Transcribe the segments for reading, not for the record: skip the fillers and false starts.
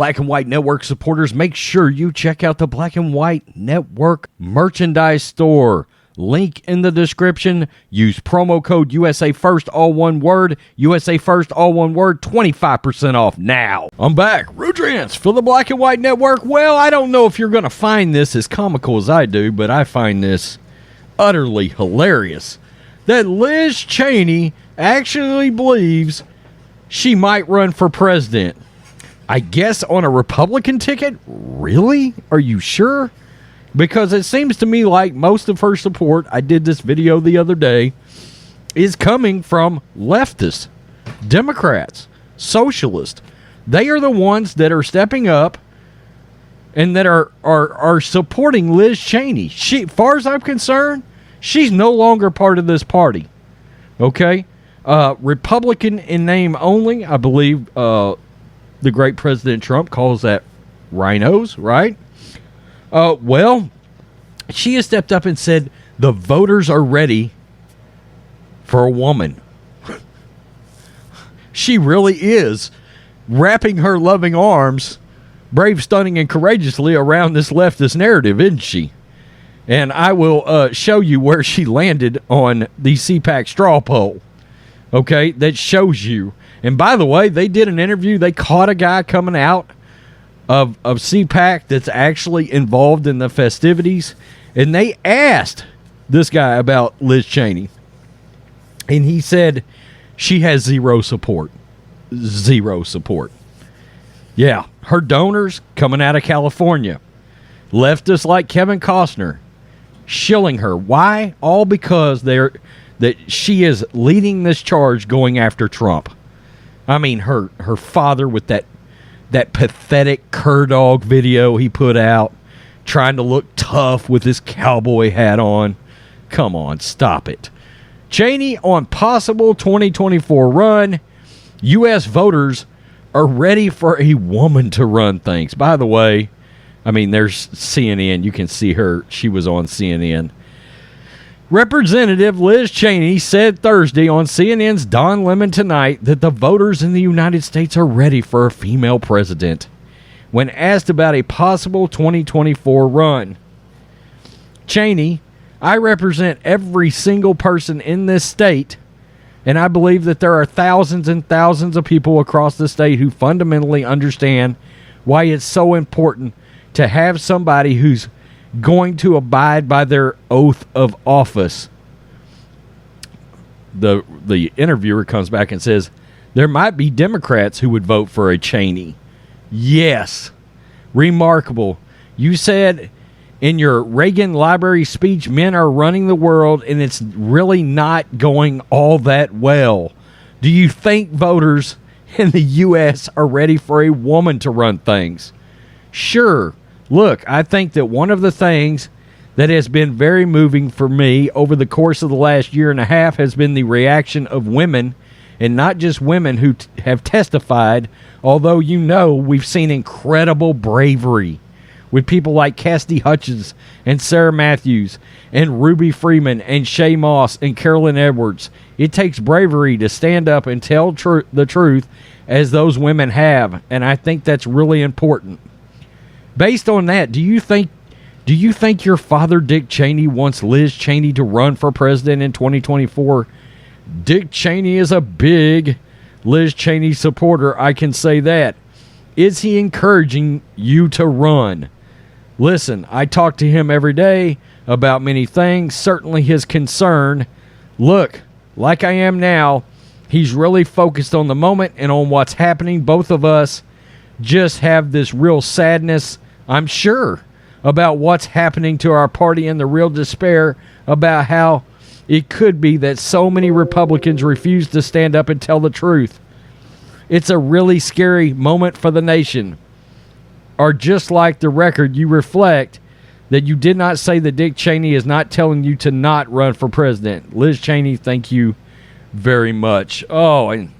Black and White Network supporters, make sure you check out the Black and White Network merchandise store. Link in the description. Use promo code USA First, all one word. USA First, all one word. 25% off now. I'm back. Rudrance for the Black and White Network. Well, I don't know if you're going to find this as comical as I do, but I find this utterly hilarious. That Liz Cheney actually believes she might run for president. I guess on a Republican ticket? Really? Are you sure? Because it seems to me like most of her support, I did this video the other day, is coming from leftists, Democrats, socialists. They are the ones that are stepping up and that are supporting Liz Cheney. She, far as I'm concerned, she's no longer part of this party. Okay? Republican in name only. I believe the great President Trump calls that rhinos, right? Well, she has stepped up and said the voters are ready for a woman. She really is wrapping her loving arms, brave, stunning, and courageously around this leftist narrative, isn't she? And I will show you where she landed on the CPAC straw poll. Okay, that shows you. And by the way, they did an interview. They caught a guy coming out of CPAC that's actually involved in the festivities, and they asked this guy about Liz Cheney, and he said she has zero support. Yeah, her donors coming out of California, leftists like Kevin Costner, shilling her. Why? All because that she is leading this charge going after Trump. I mean, her father with that pathetic cur dog video he put out, trying to look tough with his cowboy hat on. Come on, stop it. Cheney on possible 2024 run. U.S. voters are ready for a woman to run things. By the way, I mean, there's CNN. You can see her. She was on CNN. Representative Liz Cheney said Thursday on CNN's Don Lemon Tonight that the voters in the United States are ready for a female president. When asked about a possible 2024 run, Cheney, I represent every single person in this state, and I believe that there are thousands and thousands of people across the state who fundamentally understand why it's so important to have somebody who's going to abide by their oath of office. The interviewer comes back and says, there might be Democrats who would vote for a Cheney. Yes. Remarkable. You said in your Reagan Library speech, men are running the world, and it's really not going all that well. Do you think voters in the U.S. are ready for a woman to run things? Sure. Look, I think that one of the things that has been very moving for me over the course of the last year and a half has been the reaction of women, and not just women who have testified, although we've seen incredible bravery with people like Cassidy Hutchins and Sarah Matthews and Ruby Freeman and Shay Moss and Carolyn Edwards. It takes bravery to stand up and tell the truth as those women have, and I think that's really important. Based on that, do you think your father, Dick Cheney, wants Liz Cheney to run for president in 2024? Dick Cheney is a big Liz Cheney supporter, I can say that. Is he encouraging you to run? Listen, I talk to him every day about many things, certainly his concern. Look, like I am now, he's really focused on the moment and on what's happening. Both of us just have this real sadness, I'm sure, about what's happening to our party and the real despair about how it could be that so many Republicans refuse to stand up and tell the truth. It's a really scary moment for the nation. Or just like the record, you reflect that you did not say that Dick Cheney is not telling you to not run for president. Liz Cheney, thank you very much. Oh, and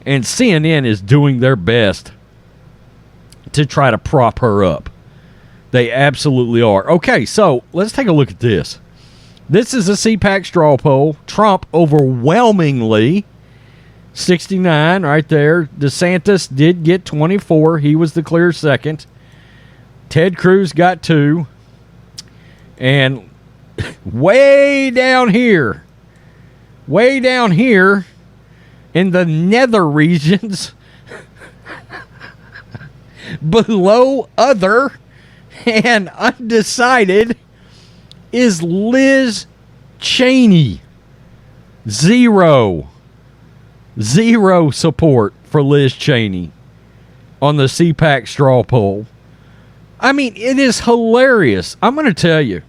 CNN is doing their best to try to prop her up. They absolutely are. Okay, so let's take a look at this. This is a CPAC straw poll. Trump overwhelmingly 69 right there. DeSantis did get 24. He was the clear second. Ted Cruz got 2. And way down here in the nether regions, below other and undecided, is Liz Cheney. Zero support for Liz Cheney on the CPAC straw poll. I mean, it is hilarious. I'm going to tell you,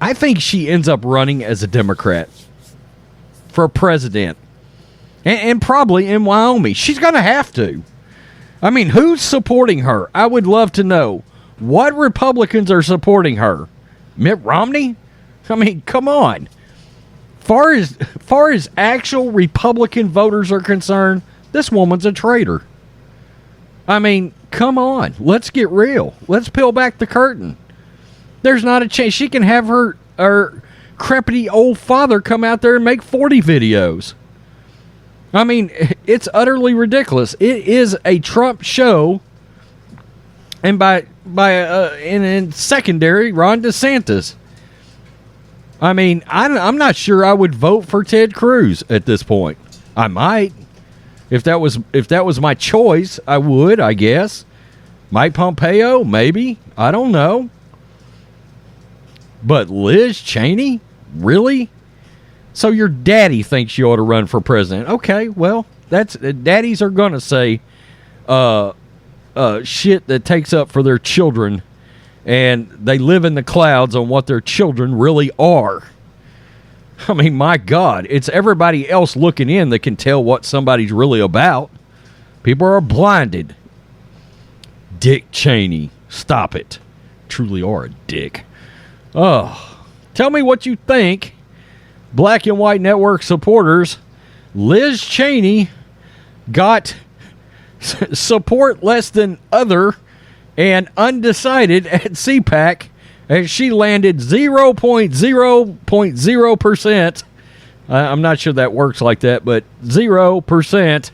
I think she ends up running as a Democrat for president. And probably in Wyoming. She's going to have to. I mean, who's supporting her? I would love to know. What Republicans are supporting her? Mitt Romney? I mean, come on. Far as actual Republican voters are concerned, this woman's a traitor. I mean, come on. Let's get real. Let's peel back the curtain. There's not a chance. She can have her crepity old father come out there and make 40 videos. I mean, it's utterly ridiculous. It is a Trump show, and in secondary, Ron DeSantis. I mean, I'm not sure I would vote for Ted Cruz at this point. I might, if that was my choice, I would. I guess Mike Pompeo, maybe. I don't know. But Liz Cheney, really? So your daddy thinks you ought to run for president. Okay, well, that's daddies are going to say shit that takes up for their children, and they live in the clouds on what their children really are. I mean, my God, it's everybody else looking in that can tell what somebody's really about. People are blinded. Dick Cheney, stop it. Truly are a dick. Oh, tell me what you think. Black and White Network supporters, Liz Cheney got support less than other and undecided at CPAC, and she landed 0.0% I'm not sure that works like that, but 0%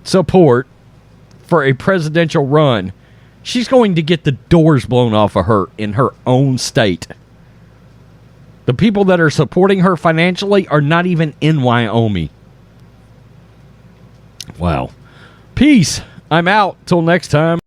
support for a presidential run. She's going to get the doors blown off of her in her own state. The people that are supporting her financially are not even in Wyoming. Wow. Peace. I'm out. Till next time.